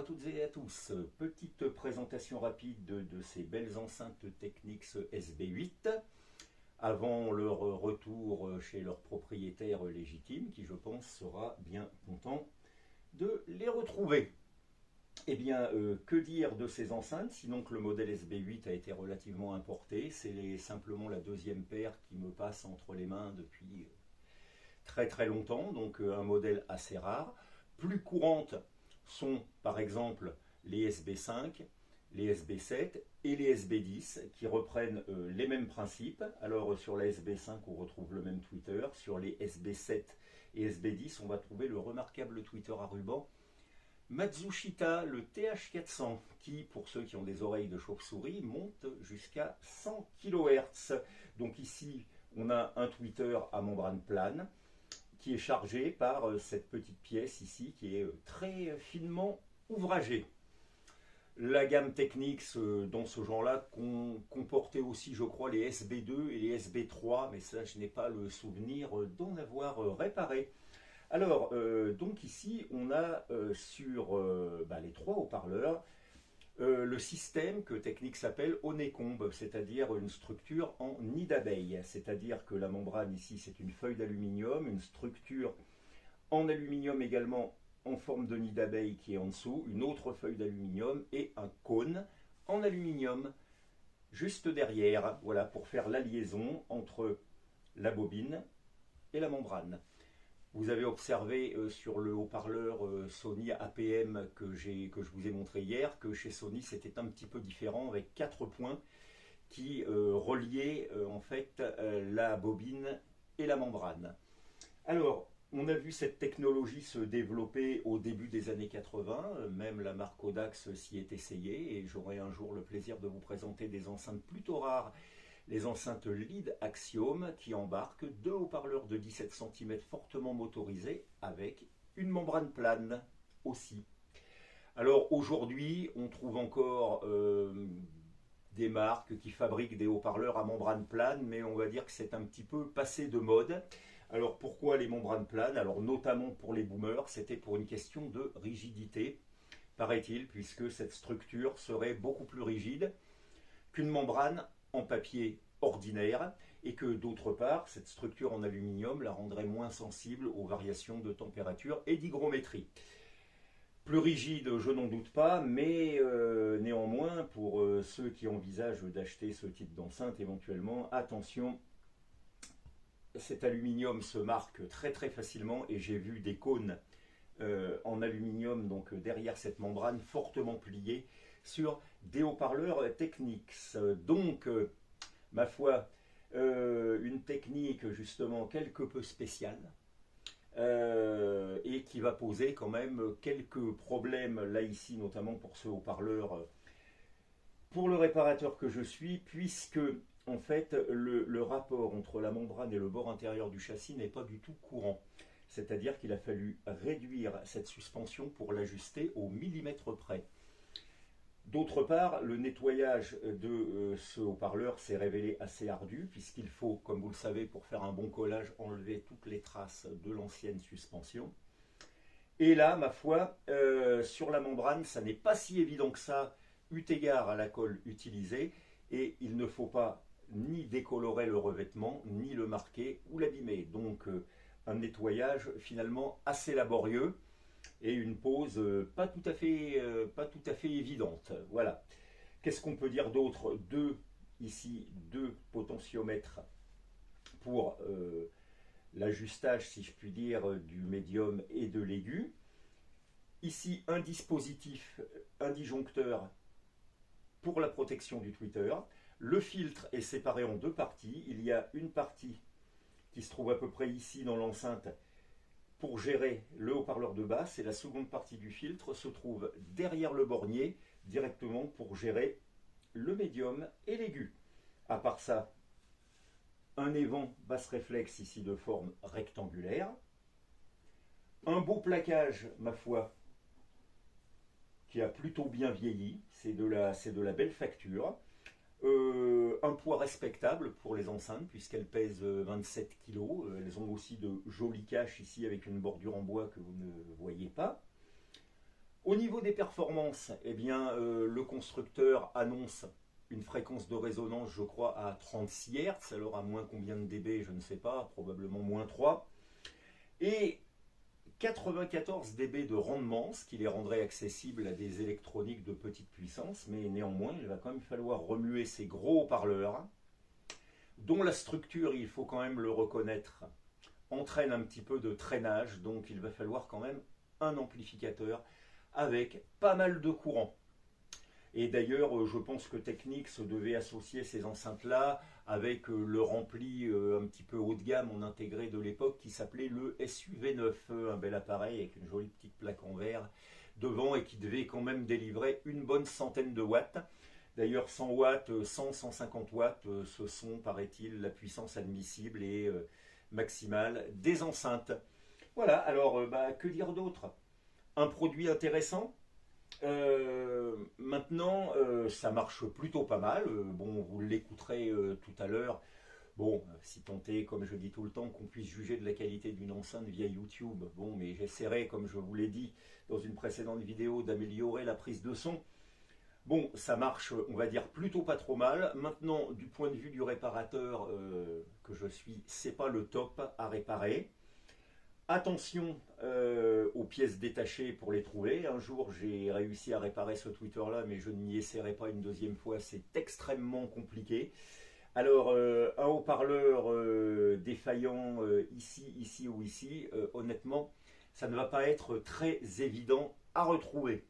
toutes et à tous. Petite présentation rapide de ces belles enceintes Technics SB8 avant leur retour chez leur propriétaire légitime qui, je pense, sera bien content de les retrouver. Eh bien, que dire de ces enceintes, sinon que le modèle SB8 a été relativement importé. C'est simplement la deuxième paire qui me passe entre les mains depuis très très longtemps, donc un modèle assez rare. Plus courantes sont par exemple les SB5, les SB7 et les SB10 qui reprennent les mêmes principes. Alors sur la SB5 on retrouve le même tweeter, sur les SB7 et SB10 on va trouver le remarquable tweeter à ruban Matsushita, le TH400, qui, pour ceux qui ont des oreilles de chauve-souris, monte jusqu'à 100 kHz. Donc ici, on a un tweeter à membrane plane qui est chargé par cette petite pièce ici, qui est très finement ouvragée. La gamme Technics dans ce genre-là comportait aussi, je crois, les SB2 et les SB3, mais ça, je n'ai pas le souvenir d'en avoir réparé. Alors, donc ici, on a sur les trois haut-parleurs le système que Technics s'appelle Honeycomb, c'est-à-dire une structure en nid d'abeille. C'est-à-dire que la membrane ici, c'est une feuille d'aluminium, une structure en aluminium également en forme de nid d'abeille qui est en dessous, une autre feuille d'aluminium et un cône en aluminium juste derrière, voilà, pour faire la liaison entre la bobine et la membrane. Vous avez observé sur le haut-parleur Sony APM que je vous ai montré hier que chez Sony c'était un petit peu différent avec 4 points qui reliaient en fait la bobine et la membrane. Alors, on a vu cette technologie se développer au début des années 80, même la marque Audax s'y est essayée et j'aurai un jour le plaisir de vous présenter des enceintes plutôt rares, les enceintes Lead Axiom qui embarquent deux haut-parleurs de 17 cm fortement motorisés avec une membrane plane aussi. Alors aujourd'hui, on trouve encore des marques qui fabriquent des haut-parleurs à membrane plane, mais on va dire que c'est un petit peu passé de mode. Alors pourquoi les membranes planes? Alors notamment pour les boomers, c'était pour une question de rigidité, paraît-il, puisque cette structure serait beaucoup plus rigide qu'une membrane en papier ordinaire et que d'autre part, cette structure en aluminium la rendrait moins sensible aux variations de température et d'hygrométrie. Plus rigide, je n'en doute pas, mais néanmoins, pour ceux qui envisagent d'acheter ce type d'enceinte éventuellement, attention, cet aluminium se marque très très facilement et j'ai vu des cônes en aluminium donc derrière cette membrane fortement pliée sur des haut-parleurs Technics. Donc, ma foi, une technique justement quelque peu spéciale et qui va poser quand même quelques problèmes là ici, notamment pour ce haut-parleur, pour le réparateur que je suis, puisque en fait le rapport entre la membrane et le bord intérieur du châssis n'est pas du tout courant. C'est-à-dire qu'il a fallu réduire cette suspension pour l'ajuster au millimètre près. D'autre part, le nettoyage de ce haut-parleur s'est révélé assez ardu, puisqu'il faut, comme vous le savez, pour faire un bon collage, enlever toutes les traces de l'ancienne suspension. Et là, ma foi, sur la membrane, ça n'est pas si évident que ça, eu égard à la colle utilisée, et il ne faut pas ni décolorer le revêtement, ni le marquer ou l'abîmer. Donc, un nettoyage finalement assez laborieux et une pose pas tout à fait évidente. Voilà. Qu'est-ce qu'on peut dire d'autre? Ici, deux potentiomètres pour l'ajustage, si je puis dire, du médium et de l'aigu. Ici, un dispositif, un disjoncteur pour la protection du tweeter. Le filtre est séparé en deux parties. Il y a une partie qui se trouve à peu près ici dans l'enceinte pour gérer le haut-parleur de basse et la seconde partie du filtre se trouve derrière le bornier directement pour gérer le médium et l'aigu. À part ça, un évent basse réflexe ici de forme rectangulaire, un beau plaquage, ma foi, qui a plutôt bien vieilli, c'est de la belle facture. Un poids respectable pour les enceintes puisqu'elles pèsent 27 kg. Elles ont aussi de jolis caches ici avec une bordure en bois que vous ne voyez pas. Au niveau des performances, eh bien, le constructeur annonce une fréquence de résonance, je crois, à 36 Hz. Alors à moins combien de dB, je ne sais pas, probablement moins 3. Et 94 dB de rendement, ce qui les rendrait accessibles à des électroniques de petite puissance, mais néanmoins, il va quand même falloir remuer ces gros haut-parleurs, dont la structure, il faut quand même le reconnaître, entraîne un petit peu de traînage, donc il va falloir quand même un amplificateur avec pas mal de courant. Et d'ailleurs, je pense que Technics devait associer ces enceintes-là avec leur ampli un petit peu haut de gamme en intégré de l'époque qui s'appelait le SUV9, un bel appareil avec une jolie petite plaque en verre devant et qui devait quand même délivrer une bonne centaine de watts. D'ailleurs, 100 watts, 100-150 watts, ce sont, paraît-il, la puissance admissible et maximale des enceintes. Voilà, alors que dire d'autre? Un produit intéressant. Maintenant, ça marche plutôt pas mal. Bon, vous l'écouterez tout à l'heure. Bon, si tant est, comme je dis tout le temps, qu'on puisse juger de la qualité d'une enceinte via YouTube. Bon, mais j'essaierai, comme je vous l'ai dit dans une précédente vidéo, d'améliorer la prise de son. Bon, ça marche, on va dire, plutôt pas trop mal. Maintenant, du point de vue du réparateur que je suis, c'est pas le top à réparer. Attention aux pièces détachées pour les trouver. Un jour, j'ai réussi à réparer ce tweeter-là, mais je n'y essaierai pas une deuxième fois. C'est extrêmement compliqué. Alors, un haut-parleur défaillant ici ou ici, honnêtement, ça ne va pas être très évident à retrouver.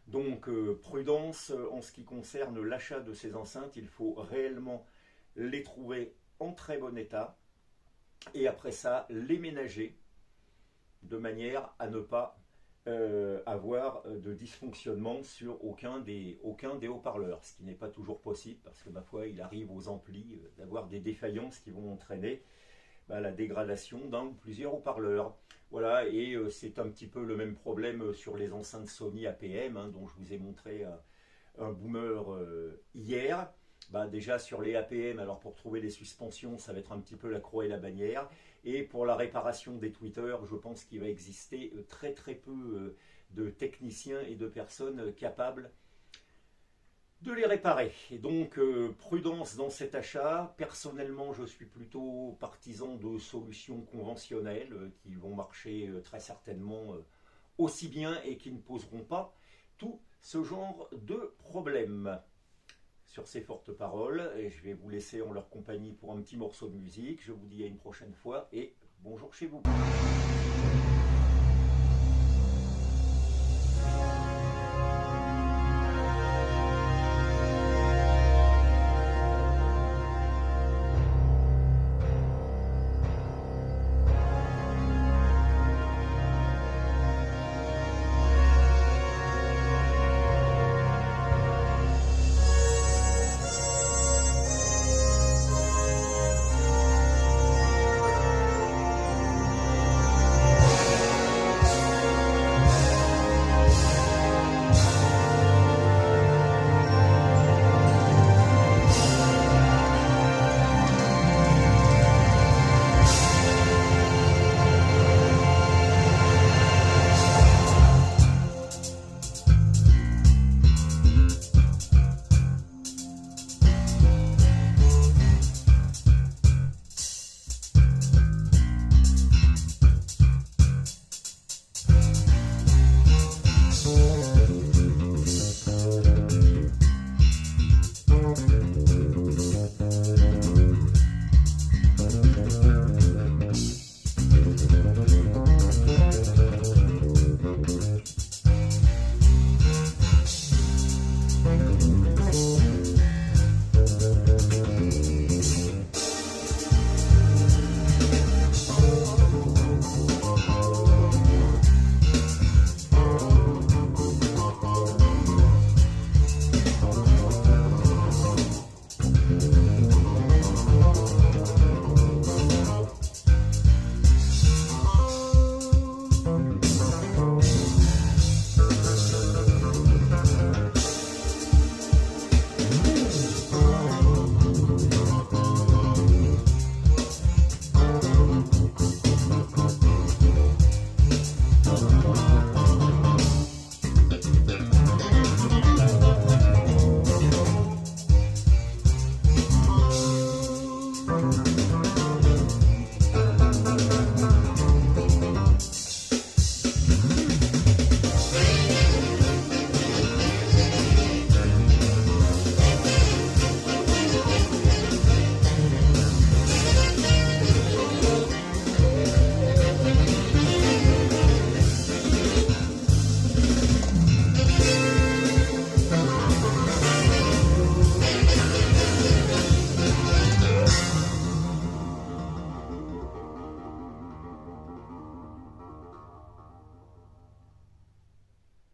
Donc, prudence en ce qui concerne l'achat de ces enceintes. Il faut réellement les trouver en très bon état. Et après ça, les ménager de manière à ne pas avoir de dysfonctionnement sur aucun des haut-parleurs, ce qui n'est pas toujours possible parce que ma foi il arrive aux amplis d'avoir des défaillances qui vont entraîner la dégradation d'un ou plusieurs haut-parleurs. Voilà, et c'est un petit peu le même problème sur les enceintes Sony APM, dont je vous ai montré un boomer hier. Déjà sur les APM, alors pour trouver les suspensions, ça va être un petit peu la croix et la bannière. Et pour la réparation des tweeters, je pense qu'il va exister très peu de techniciens et de personnes capables de les réparer. Et donc, prudence dans cet achat. Personnellement, je suis plutôt partisan de solutions conventionnelles qui vont marcher très certainement aussi bien et qui ne poseront pas tout ce genre de problèmes. Sur ces fortes paroles, et je vais vous laisser en leur compagnie pour un petit morceau de musique. Je vous dis à une prochaine fois et bonjour chez vous.